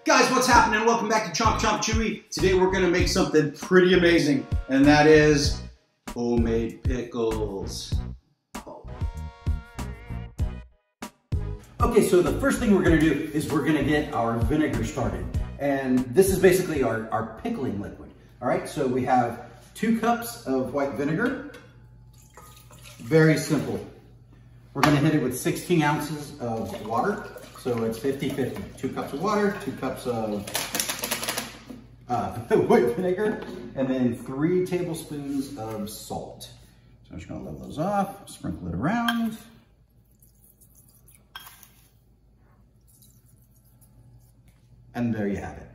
Guys, what's happening? Welcome back to Chomp Chomp Chewy. Today we're gonna make something pretty amazing, and that is homemade pickles. Okay, so the first thing we're gonna do is we're gonna get our vinegar started. And this is basically our pickling liquid. All right, so we have 2 cups of white vinegar. Very simple. We're gonna hit it with 16 ounces of water. So it's 50-50. 2 cups of water, 2 cups of white vinegar, and then 3 tablespoons of salt. So I'm just gonna level those off, sprinkle it around. And there you have it.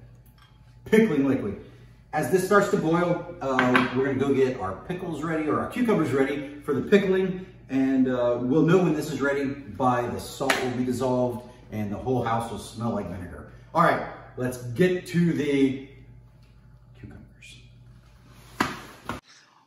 Pickling liquid. As this starts to boil, we're gonna go get our pickles ready, or our cucumbers ready for the pickling. And we'll know when this is ready by the salt will be dissolved and the whole house will smell like vinegar. All right, let's get to the cucumbers.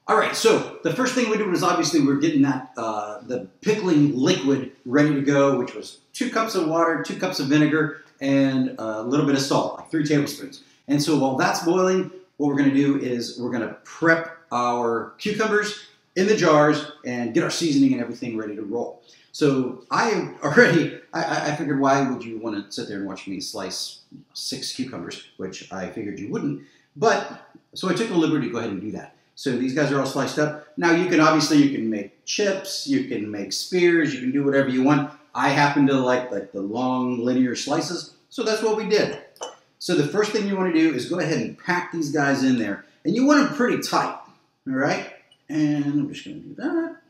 All right, so the first thing we did was obviously we're getting that the pickling liquid ready to go, which was 2 cups of water, 2 cups of vinegar, and a little bit of salt, like 3 tablespoons. And so while that's boiling, what we're gonna do is we're gonna prep our cucumbers in the jars and get our seasoning and everything ready to roll. So I figured, why would you want to sit there and watch me slice 6 cucumbers, which I figured you wouldn't. So I took the liberty to go ahead and do that. So these guys are all sliced up. Now you can make chips, you can make spears, you can do whatever you want. I happen to like the long linear slices, so that's what we did. So the first thing you want to do is go ahead and pack these guys in there, and you want them pretty tight, all right? And I'm just going to do that.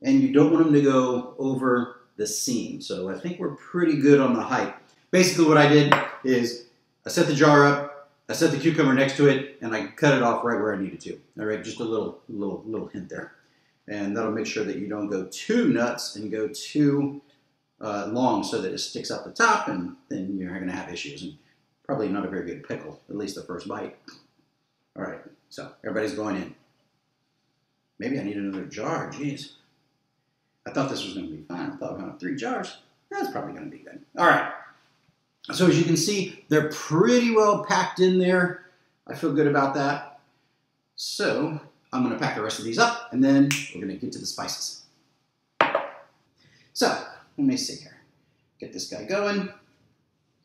And you don't want them to go over the seam. So I think we're pretty good on the height. Basically what I did is I set the jar up, I set the cucumber next to it, and I cut it off right where I needed to. All right, just a little hint there. And that'll make sure that you don't go too nuts and go too long so that it sticks out the top, and then you're going to have issues. And probably not a very good pickle, at least the first bite. All right, so everybody's going in. Maybe I need another jar, geez. I thought this was going to be fine. I thought we had 3 jars. That's probably going to be good. All right. So as you can see, they're pretty well packed in there. I feel good about that. So I'm going to pack the rest of these up, and then we're going to get to the spices. So let me see here. Get this guy going.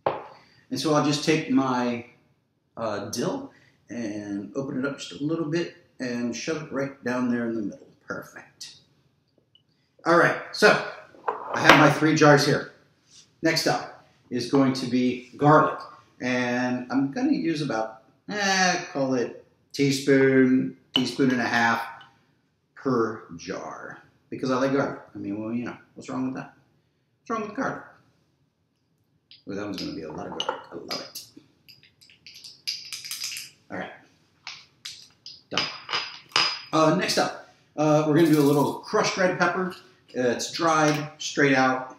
And so I'll just take my dill and open it up just a little bit and shove it right down there in the middle. Perfect. All right, so I have my 3 jars here. Next up is going to be garlic. And I'm going to use about, call it teaspoon and a half per jar. Because I like garlic. I mean, well, you know, what's wrong with that? What's wrong with garlic? Well, that one's going to be a lot of garlic. I love it. All right, done. Next up, we're going to do a little crushed red pepper. It's dried, straight out,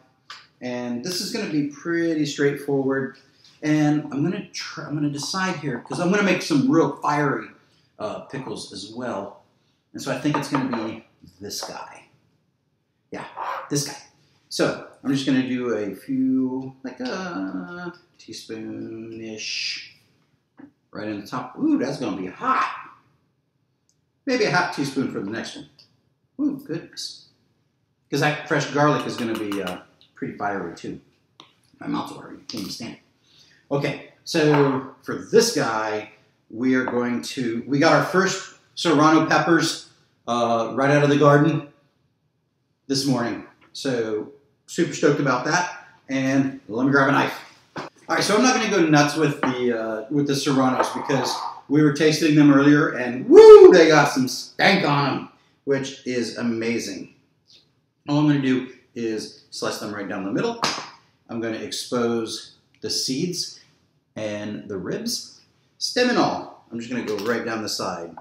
and this is going to be pretty straightforward. And I'm going to decide here, because I'm going to make some real fiery pickles as well. And so I think it's going to be this guy. Yeah, this guy. So I'm just going to do a few, like a teaspoon-ish, right in the top. Ooh, that's going to be hot. Maybe a half teaspoon for the next one. Ooh, goodness. Because that fresh garlic is going to be pretty fiery too. My mouth's watering. Can't even stand it. Okay, so for this guy, we got our first serrano peppers right out of the garden this morning. So super stoked about that. And let me grab a knife. All right, so I'm not going to go nuts with the serranos because we were tasting them earlier, and woo, they got some stank on them, which is amazing. All I'm going to do is slice them right down the middle. I'm going to expose the seeds and the ribs, stem and all. I'm just going to go right down the side.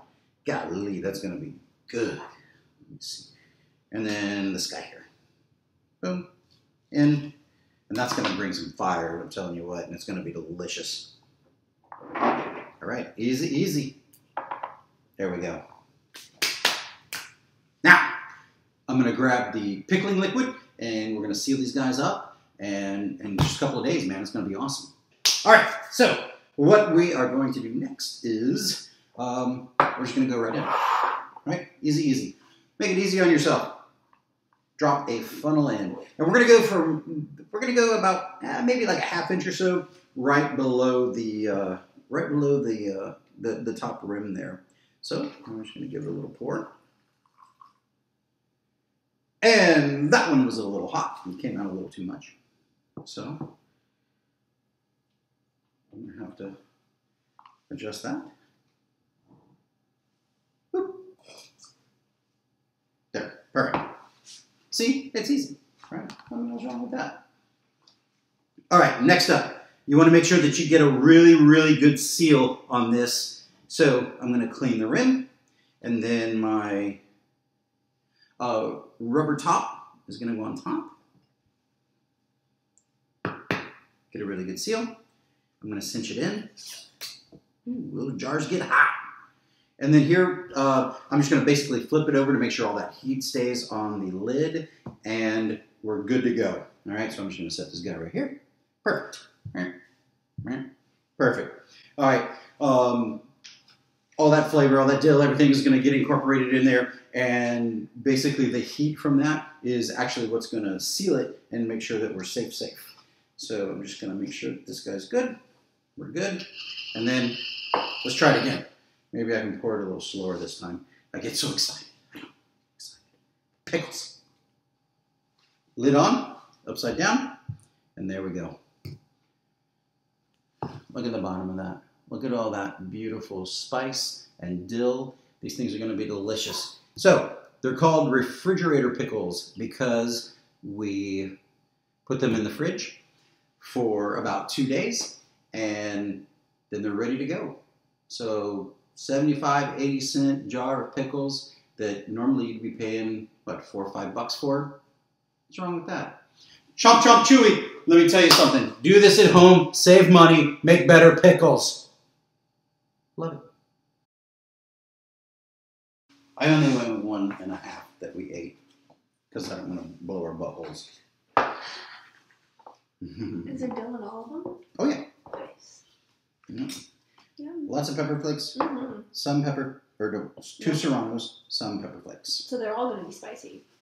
Golly, that's going to be good. Let me see. And then this guy here. Boom. In. And that's going to bring some fire, I'm telling you what, and it's going to be delicious. All right, easy, easy. There we go. Now, I'm going to grab the pickling liquid, and we're going to seal these guys up, And in just a couple of days, man, it's going to be awesome. All right, so what we are going to do next is we're just going to go right in. Right? Easy, easy. Make it easy on yourself. Drop a funnel in. And we're going to go about maybe like a ½ inch or so right below the top rim there. So I'm just going to give it a little pour. And that one was a little hot. It came out a little too much. So I'm going to have to adjust that. Boop. There, perfect. See, it's easy, right? What's wrong with that? All right, next up, you want to make sure that you get a really, really good seal on this. So I'm going to clean the rim, and then my rubber top is going to go on top. Get a really good seal. I'm going to cinch it in. Ooh, little jars get hot. And then here, I'm just going to basically flip it over to make sure all that heat stays on the lid, and we're good to go. All right, so I'm just going to set this guy right here. Perfect. Perfect. All right. All that flavor, all that dill, everything is going to get incorporated in there, and basically the heat from that is actually what's going to seal it and make sure that we're safe. So I'm just going to make sure that this guy's good. We're good. And then let's try it again. Maybe I can pour it a little slower this time. I get so excited. Pickles. Lid on, upside down, and there we go. Look at the bottom of that. Look at all that beautiful spice and dill. These things are going to be delicious. So they're called refrigerator pickles because we put them in the fridge for about 2 days, and then they're ready to go. So 75, 80-cent jar of pickles that normally you'd be paying, what, $4 or $5 for? What's wrong with that? Chomp Chomp Chewy, let me tell you something. Do this at home, save money, make better pickles. Love it. I only went with 1.5 that we ate because I don't want to blow our buttholes. Is there dill in all of them? Oh, yeah. Nice. Yeah. Lots of pepper flakes, some pepper, or 2 serranos, some pepper flakes. So they're all going to be spicy.